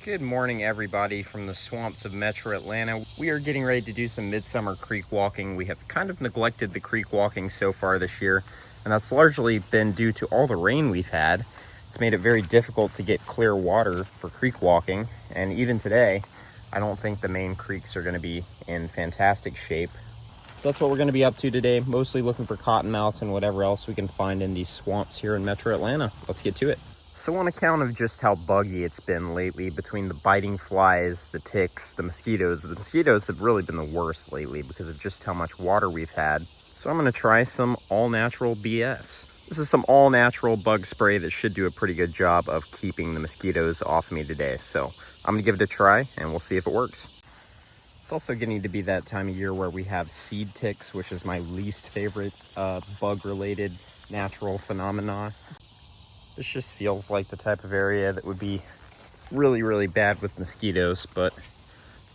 Good morning, everybody from the swamps of Metro Atlanta. We are getting ready to do some midsummer creek walking. We have kind of neglected the creek walking so far this year, and that's largely been due to all the rain we've had. It's made it very difficult to get clear water for creek walking, and even today, I don't think the main creeks are going to be in fantastic shape. So that's what we're going to be up to today, mostly looking for cottonmouths and whatever else we can find in these swamps here in Metro Atlanta. Let's get to it. So on account of just how buggy it's been lately between the biting flies, the ticks, the mosquitoes have really been the worst lately because of just how much water we've had. So I'm going to try some all-natural BS. This is some all-natural bug spray that should do a pretty good job of keeping the mosquitoes off me today. So I'm going to give it a try and we'll see if it works. It's also getting to be that time of year where we have seed ticks, which is my least favorite bug-related natural phenomena. This just feels like the type of area that would be really, really bad with mosquitoes, but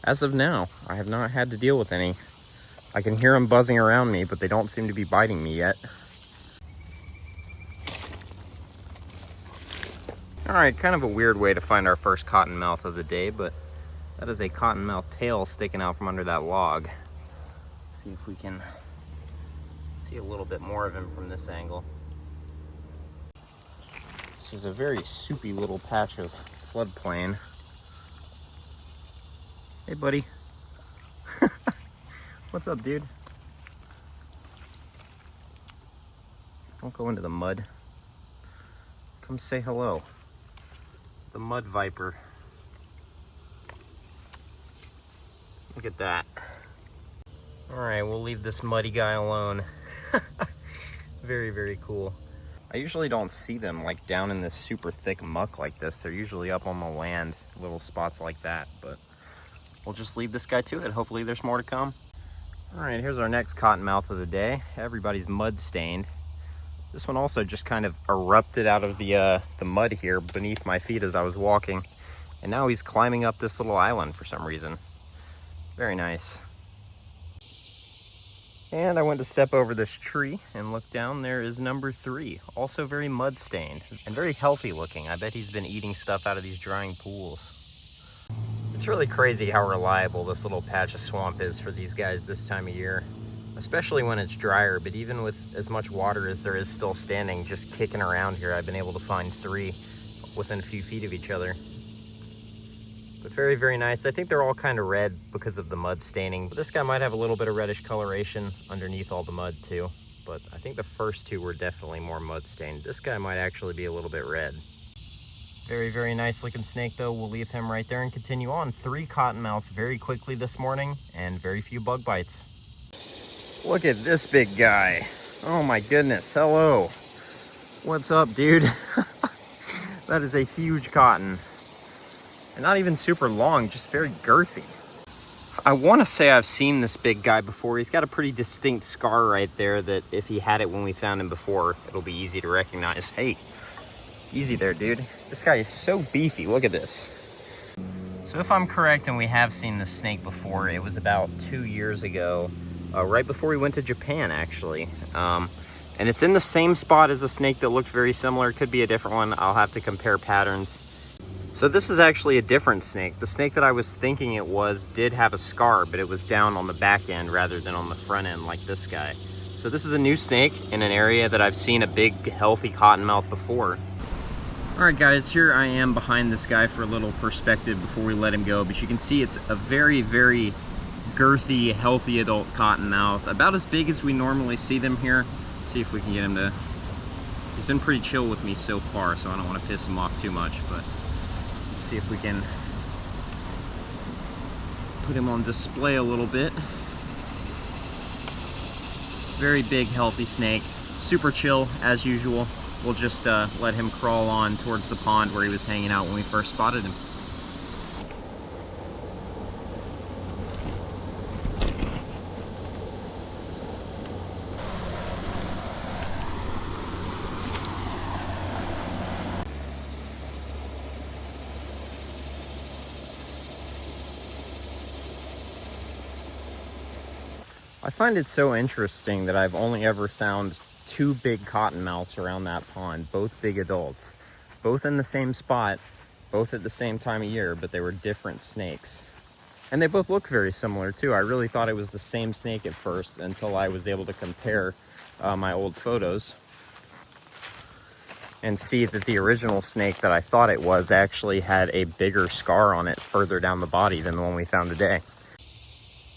as of now, I have not had to deal with any. I can hear them buzzing around me, but they don't seem to be biting me yet. All right, kind of a weird way to find our first cottonmouth of the day, but that is a cottonmouth tail sticking out from under that log. See if we can see a little bit more of him from this angle. This is a very soupy little patch of floodplain. Hey, buddy. What's up, dude? Don't go into the mud. Come say hello. The mud viper. Look at that. All right, we'll leave this muddy guy alone. Very, very cool. I usually don't see them like down in this super thick muck like this. They're usually up on the land, little spots like that, but we'll just leave this guy to it. Hopefully there's more to come. All right, here's our next cottonmouth of the day. Everybody's mud stained. This one also just kind of erupted out of the mud here beneath my feet as I was walking. And now he's climbing up this little island for some reason. Very nice. And I went to step over this tree and look down. There is number 3, also very mud stained and very healthy looking. I bet he's been eating stuff out of these drying pools. It's really crazy how reliable this little patch of swamp is for these guys this time of year, especially when it's drier. But even with as much water as there is still standing, just kicking around here, I've been able to find 3 within a few feet of each other. But very, very nice. I think they're all kind of red because of the mud staining. But this guy might have a little bit of reddish coloration underneath all the mud too. But I think the first 2 were definitely more mud stained. This guy might actually be a little bit red. Very, very nice looking snake though. We'll leave him right there and continue on. 3 cottonmouths very quickly this morning and very few bug bites. Look at this big guy. Oh my goodness, hello. What's up, dude? That is a huge cotton. And not even super long, just very girthy. I want to say I've seen this big guy before. He's got a pretty distinct scar right there that if he had it when we found him before, it'll be easy to recognize. Hey, easy there, dude. This guy is so beefy. Look at this. So if I'm correct and we have seen this snake before, it was about 2 years ago, right before we went to Japan, actually. And it's in the same spot as a snake that looked very similar. It could be a different one. I'll have to compare patterns. So this is actually a different snake. The snake that I was thinking it was did have a scar, but it was down on the back end rather than on the front end like this guy. So this is a new snake in an area that I've seen a big, healthy cottonmouth before. All right, guys, here I am behind this guy for a little perspective before we let him go. But you can see it's a very, very girthy, healthy adult cottonmouth, about as big as we normally see them here. Let's see if we can get him to... He's been pretty chill with me so far, so I don't want to piss him off too much, but... see if we can put him on display a little bit. Very big, healthy snake. Super chill, as usual. We'll just let him crawl on towards the pond where he was hanging out when we first spotted him. I find it so interesting that I've only ever found 2 big cottonmouths around that pond, both big adults, both in the same spot, both at the same time of year, but they were different snakes. And they both look very similar too. I really thought it was the same snake at first until I was able to compare my old photos and see that the original snake that I thought it was actually had a bigger scar on it further down the body than the one we found today.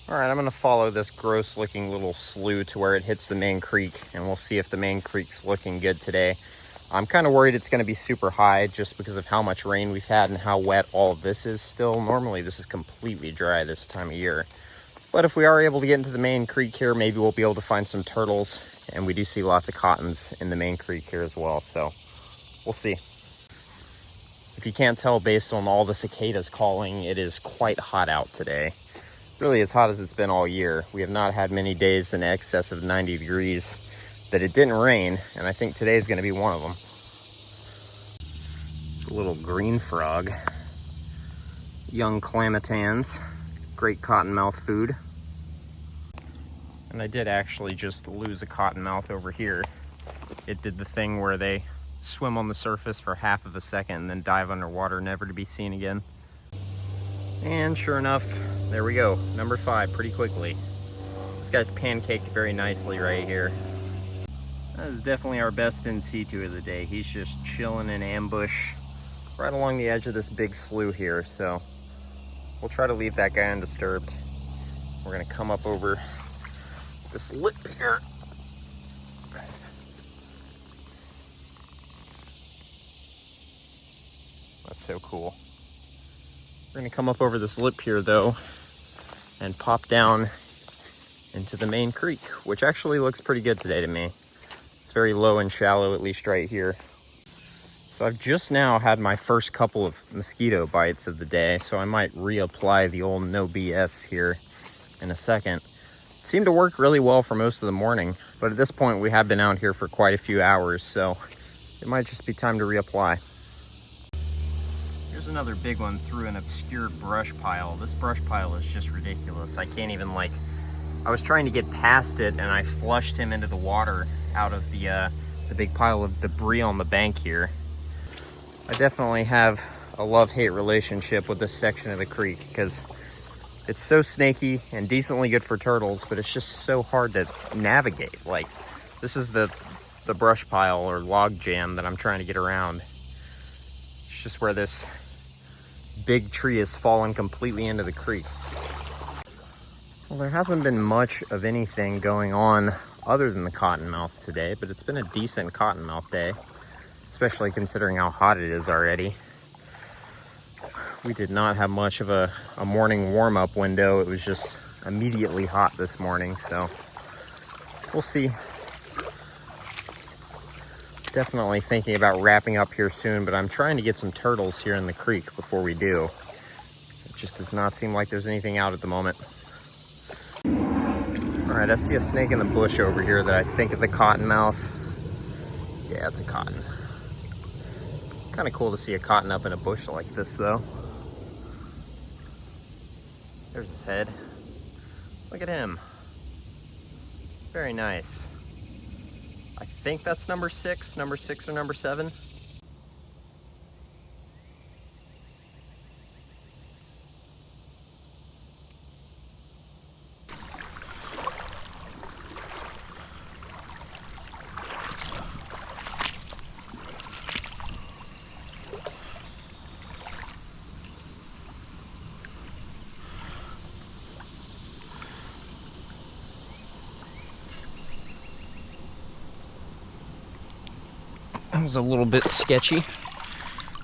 All right, I'm gonna follow this gross looking little slough to where it hits the main creek, and we'll see if the main creek's looking good today. I'm kind of worried it's gonna be super high just because of how much rain we've had and how wet all of this is still. Normally this is completely dry this time of year. But if we are able to get into the main creek here, maybe we'll be able to find some turtles, and we do see lots of cottons in the main creek here as well, so we'll see. If you can't tell based on all the cicadas calling, it is quite hot out today. Really as hot as it's been all year. We have not had many days in excess of 90 degrees that it didn't rain, and I think today is going to be one of them. A little green frog. Young clamatans. Great cottonmouth food. And I did actually just lose a cottonmouth over here. It did the thing where they swim on the surface for half of a second and then dive underwater, never to be seen again. And sure enough, there we go, number 5, pretty quickly. This guy's pancaked very nicely right here. That is definitely our best in situ of the day. He's just chilling in ambush right along the edge of this big slough here, so we'll try to leave that guy undisturbed. We're gonna come up over this lip here. That's so cool. We're gonna come up over this lip here though and pop down into the main creek, which actually looks pretty good today to me. It's very low and shallow, at least right here. So I've just now had my first couple of mosquito bites of the day, so I might reapply the old no BS here in a second. It seemed to work really well for most of the morning, but at this point we have been out here for quite a few hours, so it might just be time to reapply. Here's another big one through an obscure brush pile. This brush pile is just ridiculous. I can't even I was trying to get past it and I flushed him into the water out of the big pile of debris on the bank here. I definitely have a love-hate relationship with this section of the creek because it's so snaky and decently good for turtles, but it's just so hard to navigate. Like, this is the brush pile or log jam that I'm trying to get around. It's just where this big tree has fallen completely into the creek. Well, there hasn't been much of anything going on other than the cottonmouths today, but it's been a decent cottonmouth day, especially considering how hot it is already. We did not have much of a morning warm-up window. It was just immediately hot this morning, so we'll see. Definitely thinking about wrapping up here soon, but I'm trying to get some turtles here in the creek before we do. It just does not seem like there's anything out at the moment. All right, I see a snake in the bush over here that I think is a cottonmouth. Yeah, it's a cotton. Kind of cool to see a cotton up in a bush like this, though. There's his head. Look at him. Very nice. I think that's number 6 or number 7. That was a little bit sketchy.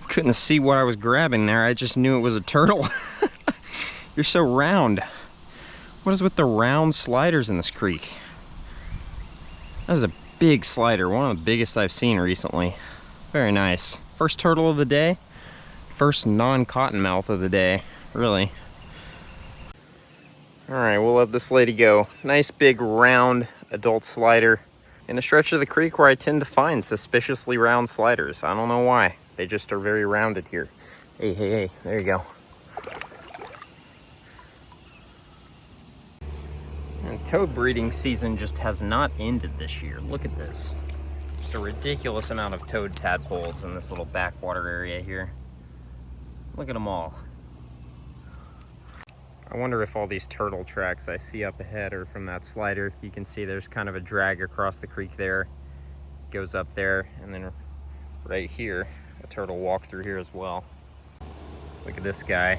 Couldn't see what I was grabbing there. I just knew it was a turtle. You're so round. What is with the round sliders in this creek? That is a big slider, one of the biggest I've seen recently. Very nice. First turtle of the day. First non-cottonmouth of the day, really. All right, we'll let this lady go. Nice big round adult slider in a stretch of the creek where I tend to find suspiciously round sliders. I don't know why. They just are very rounded here. Hey, hey, hey, there you go. And toad breeding season just has not ended this year. Look at this. Just a ridiculous amount of toad tadpoles in this little backwater area here. Look at them all. I wonder if all these turtle tracks I see up ahead are from that slider. You can see there's kind of a drag across the creek there. Goes up there, and then right here, a turtle walked through here as well. Look at this guy.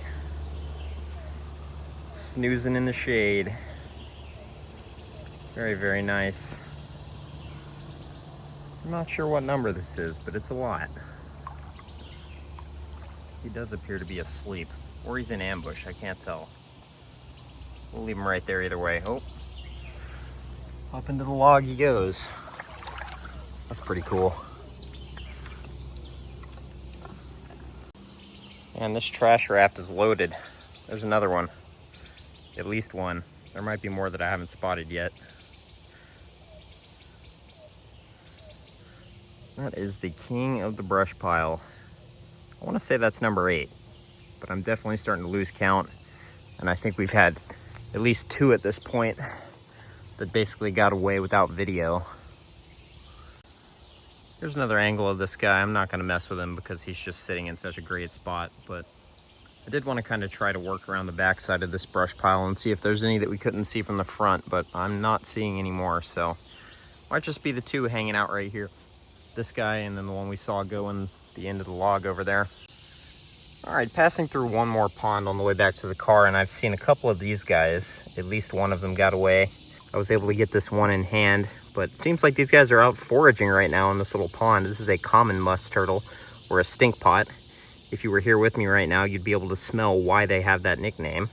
Snoozing in the shade. Very, very nice. I'm not sure what number this is, but it's a lot. He does appear to be asleep, or he's in ambush, I can't tell. We'll leave him right there either way. Oh, up into the log he goes. That's pretty cool. And this trash raft is loaded. There's another one, at least one. There might be more that I haven't spotted yet. That is the king of the brush pile. I want to say that's number 8, but I'm definitely starting to lose count. And I think we've had at least 2 at this point that basically got away without video. Here's another angle of this guy. I'm not going to mess with him because he's just sitting in such a great spot, but I did want to kind of try to work around the backside of this brush pile and see if there's any that we couldn't see from the front, but I'm not seeing any more, so might just be the 2 hanging out right here. This guy and then the one we saw going the end of the log over there. All right, passing through one more pond on the way back to the car, and I've seen a couple of these guys. At least one of them got away. I was able to get this one in hand, but it seems like these guys are out foraging right now in this little pond. This is a common musk turtle, or a stink pot. If you were here with me right now, you'd be able to smell why they have that nickname.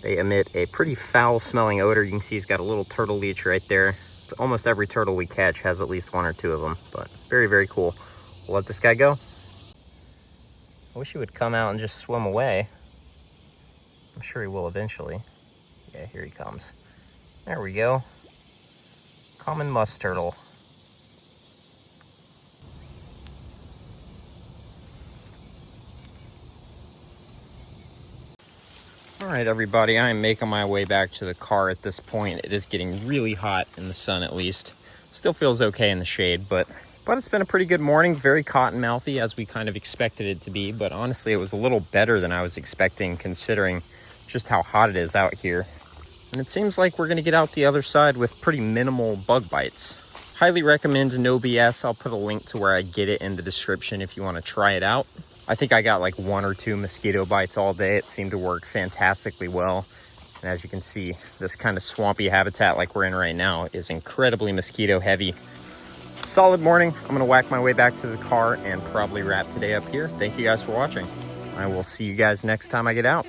They emit a pretty foul-smelling odor. You can see he's got a little turtle leech right there. So almost every turtle we catch has at least 1 or 2 of them, but very, very cool. We'll let this guy go. I wish he would come out and just swim away. I'm sure he will eventually. Yeah, here he comes. There we go. Common musk turtle. All right, everybody, I am making my way back to the car at this point. It is getting really hot in the sun, at least. Still feels okay in the shade, but it's been a pretty good morning. Very cottonmouthy, as we kind of expected it to be, but honestly, it was a little better than I was expecting, considering just how hot it is out here. And it seems like we're gonna get out the other side with pretty minimal bug bites. Highly recommend No BS. I'll put a link to where I get it in the description if you wanna try it out. I think I got like 1 or 2 mosquito bites all day. It seemed to work fantastically well. And as you can see, this kind of swampy habitat like we're in right now is incredibly mosquito heavy. Solid morning. I'm gonna whack my way back to the car and probably wrap today up here. Thank you guys for watching. I will see you guys next time I get out.